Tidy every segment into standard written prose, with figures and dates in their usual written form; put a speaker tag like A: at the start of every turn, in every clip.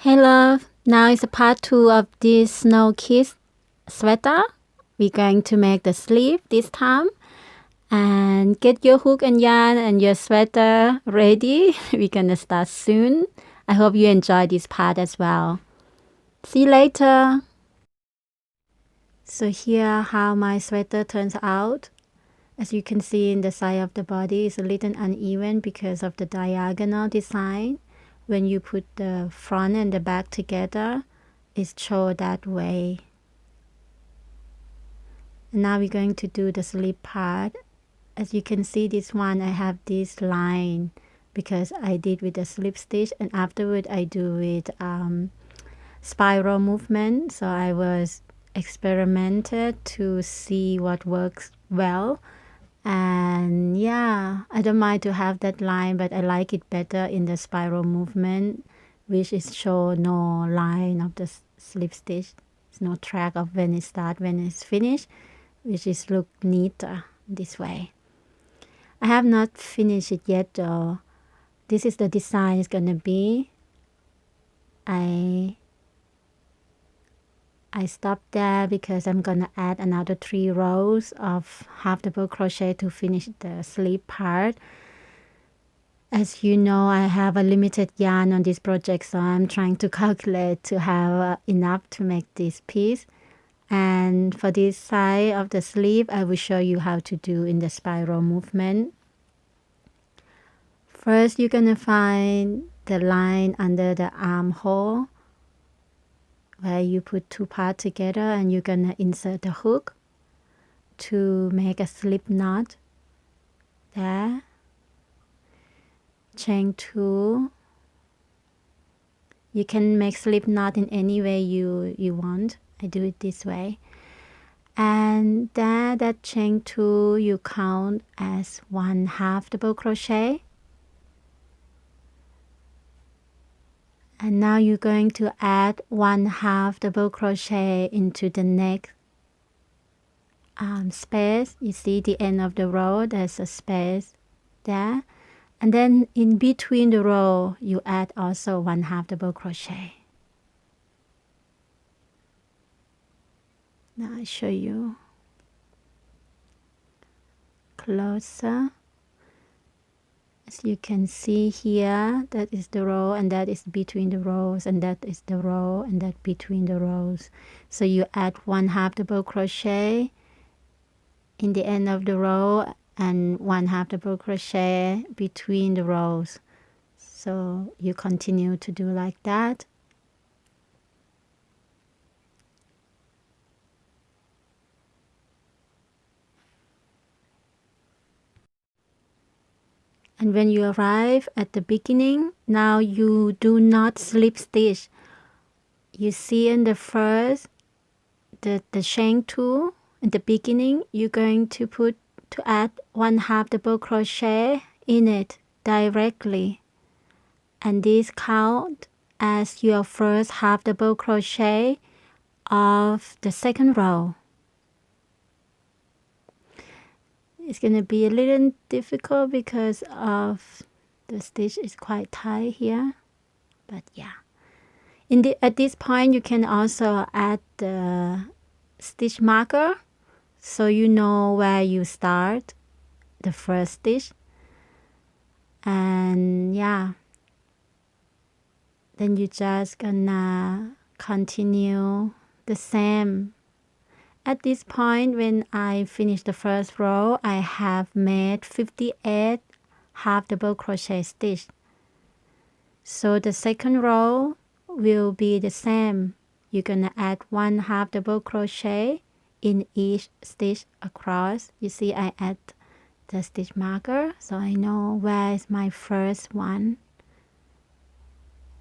A: Hey love, now is part 2 of this Snow Kiss sweater. We're going to make the sleeve this time. And get your hook and yarn and your sweater ready. We're gonna start soon. I hope you enjoy this part as well. See you later. So here how my sweater turns out. As you can see in the side of the body is a little uneven because of the diagonal design. When you put the front and the back together, it's shown that way. And now we're going to do the sleeve part. As you can see, this one I have this line because I did with the slip stitch, and afterward I do with spiral movement. So I was experimented to see what works well. And yeah, I don't mind to have that line, but I like it better in the spiral movement, which is show no line of the slip stitch. There's no track of when it starts, when it's finished, which is look neater this way. I have not finished it yet though. This is the design it's gonna be. I stopped there because I'm gonna add another 3 rows of half double crochet to finish the sleeve part. As you know, I have a limited yarn on this project, so I'm trying to calculate to have enough to make this piece. And for this side of the sleeve, I will show you how to do in the spiral movement. First, you're gonna find the line under the armhole where you put 2 parts together, and you're gonna insert the hook to make a slip knot there. Chain 2. You can make slip knot in any way you want. I do it this way. And there, that chain 2 you count as 1/2 double crochet. And now you're going to add 1/2 double crochet into the next space. You see the end of the row, there's a space there. And then in between the row, you add also 1/2 double crochet. Now I show you closer. As you can see here, that is the row, and that is between the rows, and that is the row, and that between the rows. So you add 1/2 double crochet in the end of the row and 1/2 double crochet between the rows. So you continue to do like that. And when you arrive at the beginning, now you do not slip stitch. You see in the first, the chain 2 in the beginning, you're going to add 1/2 double crochet in it directly. And this count as your first half double crochet of the second row. It's going to be a little difficult because of the stitch is quite tight here, but yeah. At this point, you can also add the stitch marker, so you know where you start the first stitch. And yeah, then you just gonna continue the same. At this point, when I finish the first row, I have made 58 half double crochet stitch. So the second row will be the same. You're gonna add 1/2 double crochet in each stitch across. You see I add the stitch marker, so I know where is my first one,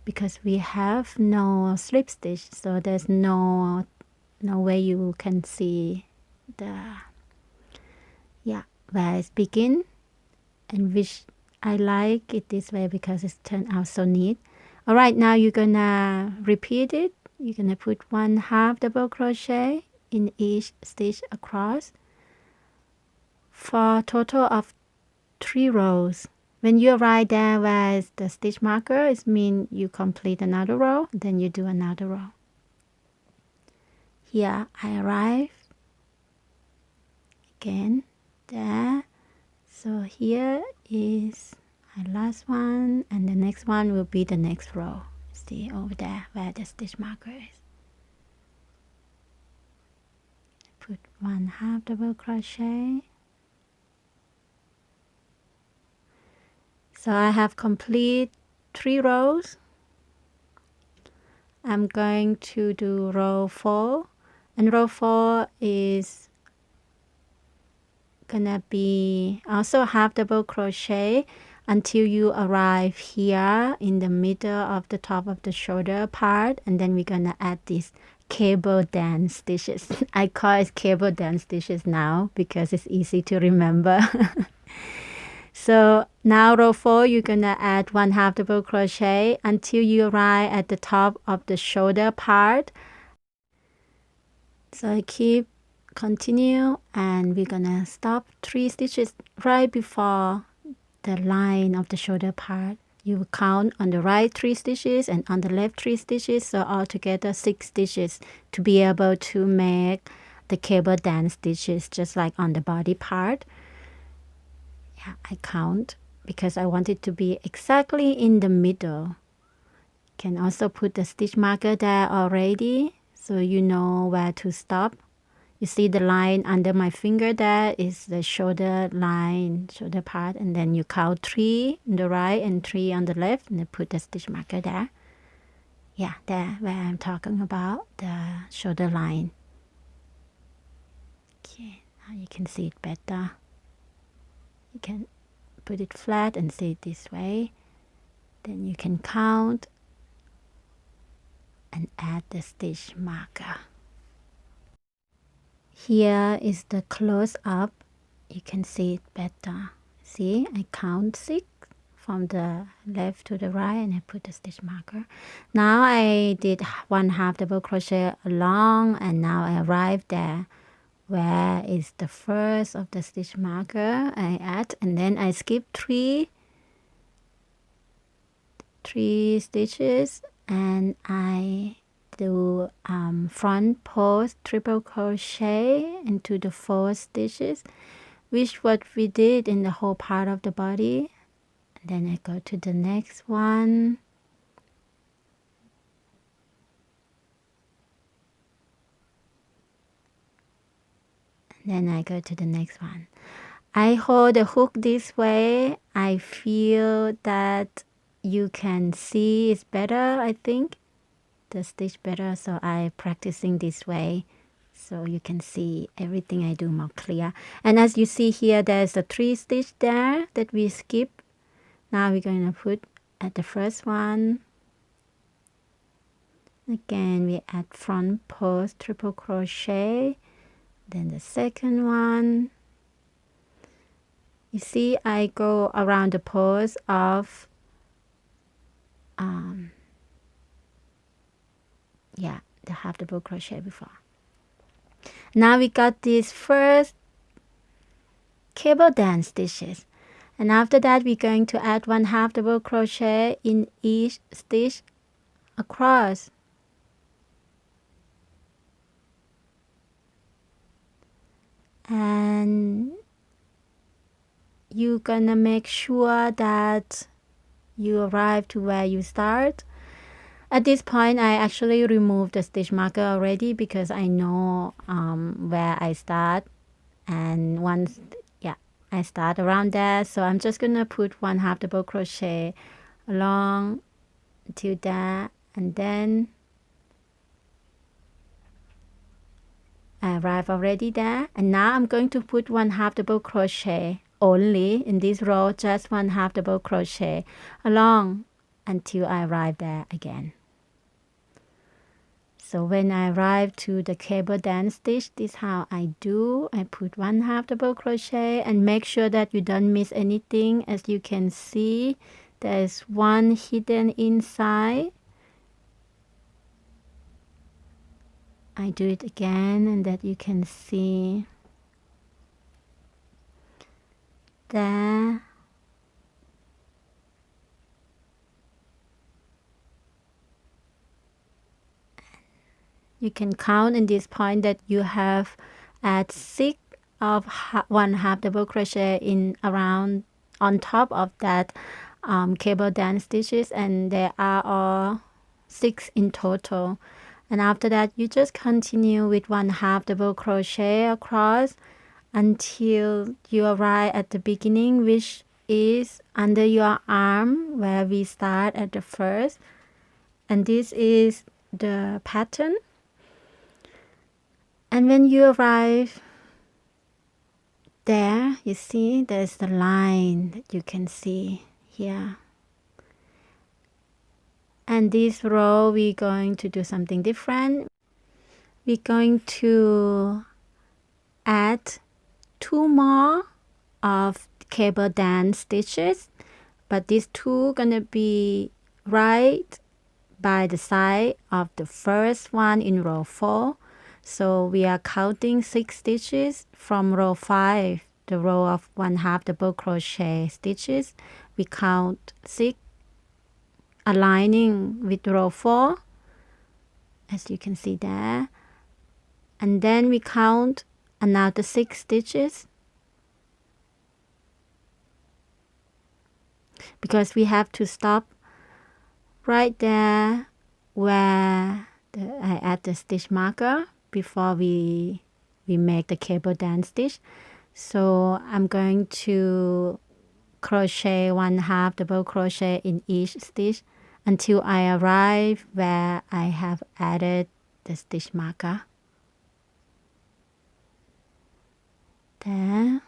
A: because we have no slip stitch, so there's no way you can see where it begin, and which I like it this way because it's turned out so neat. All right, now you're gonna repeat it. You're gonna put 1/2 double crochet in each stitch across for a total of 3 rows. When you arrive there where is the stitch marker, it means you complete another row, then you do another row. Here I arrive again there. So here is my last one, and the next one will be the next row. See over there where the stitch marker is. Put 1/2 double crochet. So I have complete 3 rows. I'm going to do row 4, and row 4 is gonna be also 1/2 double crochet until you arrive here in the middle of the top of the shoulder part, and then we're gonna add these cable dance stitches. I call it cable dance stitches now because it's easy to remember. So now row 4, you're gonna add 1/2 double crochet until you arrive at the top of the shoulder part. So I keep continue, and we're gonna stop 3 stitches right before the line of the shoulder part. You will count on the right 3 stitches and on the left 3 stitches, so altogether 6 stitches to be able to make the cable dance stitches just like on the body part. Yeah, I count because I want it to be exactly in the middle. Can also put the stitch marker there already so you know where to stop. You see the line under my finger there is the shoulder line, shoulder part, and then you count 3 on the right and 3 on the left, and then put the stitch marker there. Yeah, there where I'm talking about the shoulder line. Okay, now you can see it better. You can put it flat and see it this way. Then you can count and add the stitch marker. Here is the close up. You can see it better. See, I count 6 from the left to the right, and I put the stitch marker. Now I did 1/2 double crochet along, and now I arrived there where is the first of the stitch marker I add, and then I skip 3 stitches, and I do front post triple crochet into the 4 stitches, which what we did in the whole part of the body. And then I go to the next one, and then I go to the next one. I hold the hook this way. I feel that you can see it's better, I think the stitch better, so I practicing this way so you can see everything I do more clear. And as you see here, there's a 3 stitch there that we skip. Now we're going to put at the first one. Again, we add front post triple crochet, then the second one. You see I go around the post of the 1/2 double crochet before. Now we got these first cable dance stitches, and after that we're going to add 1/2 double crochet in each stitch across. And you're gonna make sure that you arrive to where you start. At this point, I actually removed the stitch marker already because I know where I start, and once I start around there, so I'm just gonna put 1/2 double crochet along to there, and then I arrive already there, and now I'm going to put 1/2 double crochet only in this row, just 1/2 double crochet along until I arrive there again. So when I arrive to the cable dance stitch, this is how I do. I put 1/2 double crochet and make sure that you don't miss anything. As you can see, there's one hidden inside. I do it again, and that you can see there. You can count in this point that you have add 6 of 1/2 double crochet in around on top of that cable dance stitches, and there are all 6 in total. And after that you just continue with 1/2 double crochet across until you arrive at the beginning, which is under your arm where we start at the first. And this is the pattern. And when you arrive there, you see there's the line that you can see here. And this row we're going to do something different. We're going to add 2 more of cable dance stitches, but these 2 gonna be right by the side of the first one in row 4. So we are counting 6 stitches from row 5, the row of 1/2 double crochet stitches. We count 6, aligning with row 4, as you can see there. And then we count another 6 stitches, because we have to stop right there where I add the stitch marker before we make the cable dance stitch. So I'm going to crochet 1/2 double crochet in each stitch until I arrive where I have added the stitch marker. There.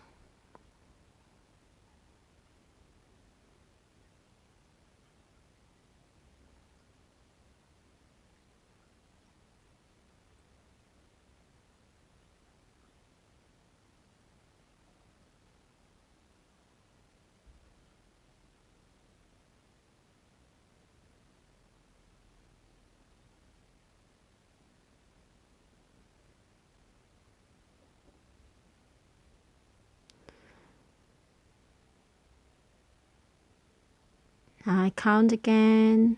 A: Now I count again,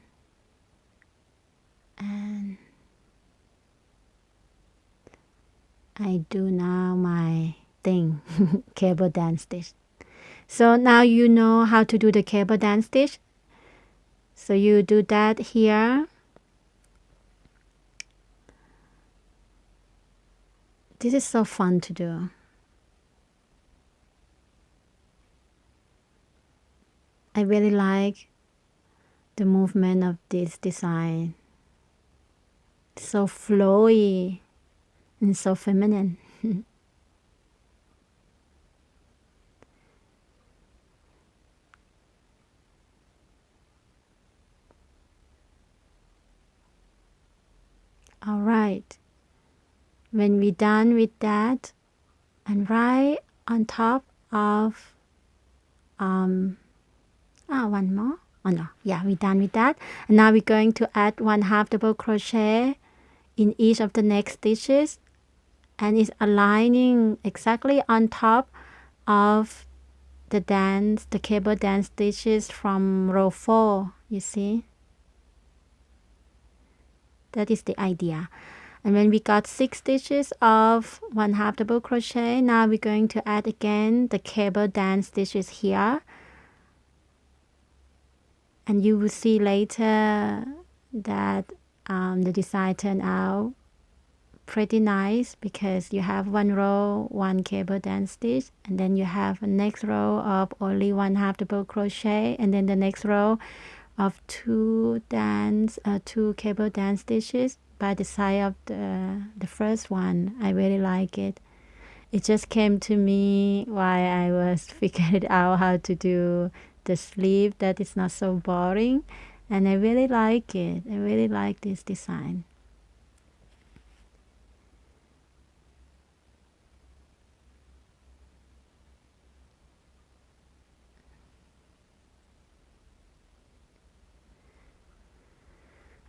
A: and I do now my thing, cable dance stitch. So now you know how to do the cable dance stitch. So you do that here. This is so fun to do. I really like the movement of this design. It's so flowy and so feminine. All right. When we're done with that, and right on top of one more. Oh no, yeah, we're done with that. And now we're going to add 1/2 double crochet in each of the next stitches, and it's aligning exactly on top of the cable dance stitches from row 4. You see, that is the idea. And when we got 6 stitches of 1/2 double crochet, now we're going to add again the cable dance stitches here. And you will see later that the design turned out pretty nice, because you have 1 row, 1 cable dance stitch, and then you have a next row of only 1/2 double crochet, and then the next row of 2 cable dance stitches by the side of the first one. I really like it. It just came to me while I was figuring out how to do the sleeve, that it's not so boring, and I really like it. I really like this design.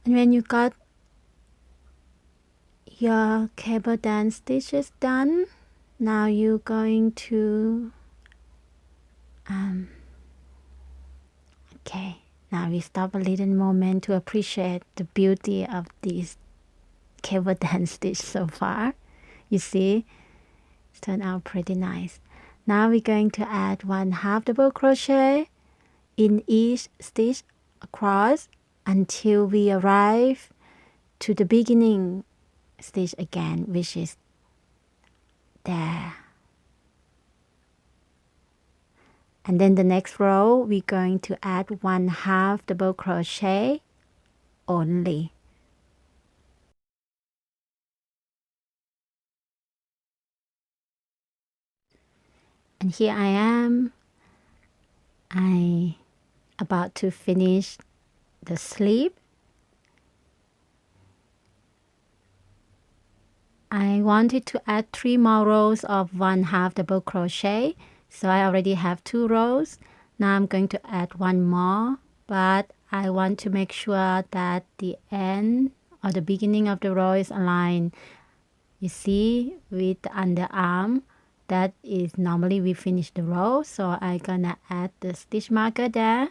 A: And when you got your cable dance stitches done, now you're going to okay, now we stop a little moment to appreciate the beauty of this cable dance stitch so far. You see, it's turned out pretty nice. Now we're going to add 1/2 double crochet in each stitch across until we arrive to the beginning stitch again, which is there. And then the next row we're going to add 1/2 double crochet only. And here I am. I about to finish the sleeve. I wanted to add 3 more rows of 1/2 double crochet, so I already have 2 rows. Now I'm going to add 1 more, but I want to make sure that the end or the beginning of the row is aligned. You see, with the underarm, that is normally we finish the row, so I'm gonna add the stitch marker there.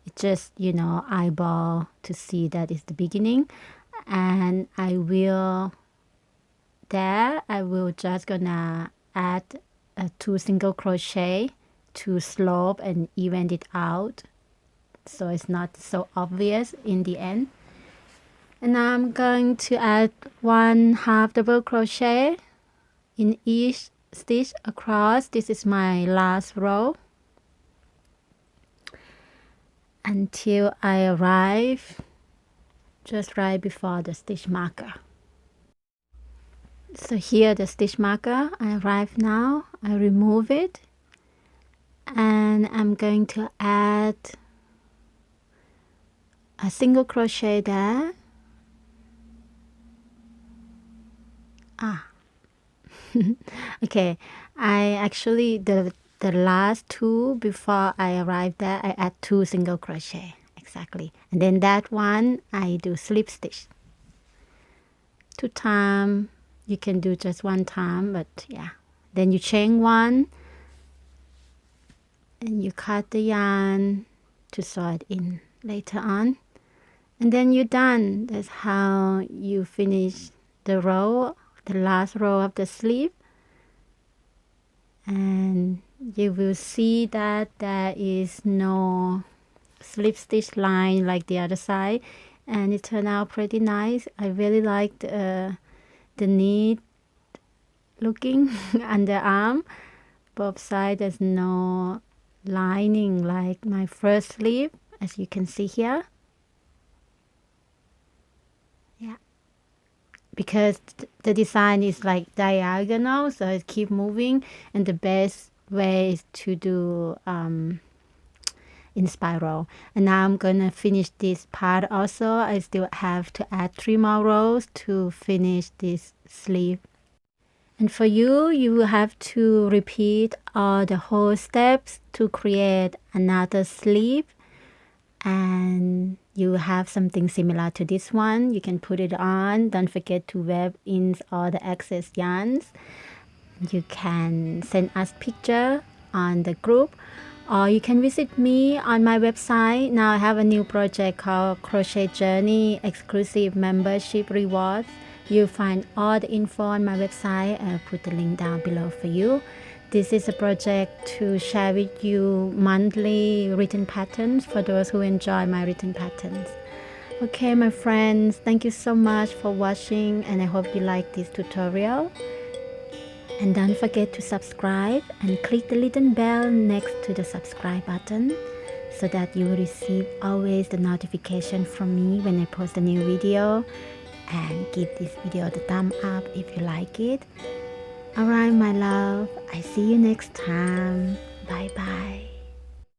A: It's just, you know, eyeball to see that is the beginning. And I will just gonna add 2 single crochet to slope and even it out, so it's not so obvious in the end. And now I'm going to add 1/2 double crochet in each stitch across. This is my last row until I arrive just right before the stitch marker. So here the stitch marker, I arrive now. I remove it and I'm going to add a single crochet there. Okay, I actually the last 2 before I arrive there, I add 2 single crochet exactly, and then that one I do slip stitch 2 times. You can do just 1 time, but yeah, then you chain 1 and you cut the yarn to sew it in later on, and then you're done. That's how you finish the row, the last row of the sleeve. And you will see that there is no slip stitch line like the other side, and it turned out pretty nice. I really liked the neat looking underarm. Both sides there's no lining like my first sleeve, as you can see here. Yeah, because the design is like diagonal, so it keep moving, and the best way is to do in spiral. And now I'm gonna finish this part also. I still have to add 3 more rows to finish this sleeve. And for you, you will have to repeat all the whole steps to create another sleeve, and you have something similar to this one. You can put it on. Don't forget to web in all the excess yarns. You can send us picture on the group, or you can visit me on my website. Now I have a new project called Crochet Journey Exclusive Membership Rewards. You'll find all the info on my website. I'll put the link down below for you. This is a project to share with you monthly written patterns for those who enjoy my written patterns. Okay, my friends, thank you so much for watching, and I hope you like this tutorial. And don't forget to subscribe and click the little bell next to the subscribe button so that you will receive always the notification from me when I post a new video. And give this video the thumb up if you like it. Alright, my love, I see you next time. Bye bye.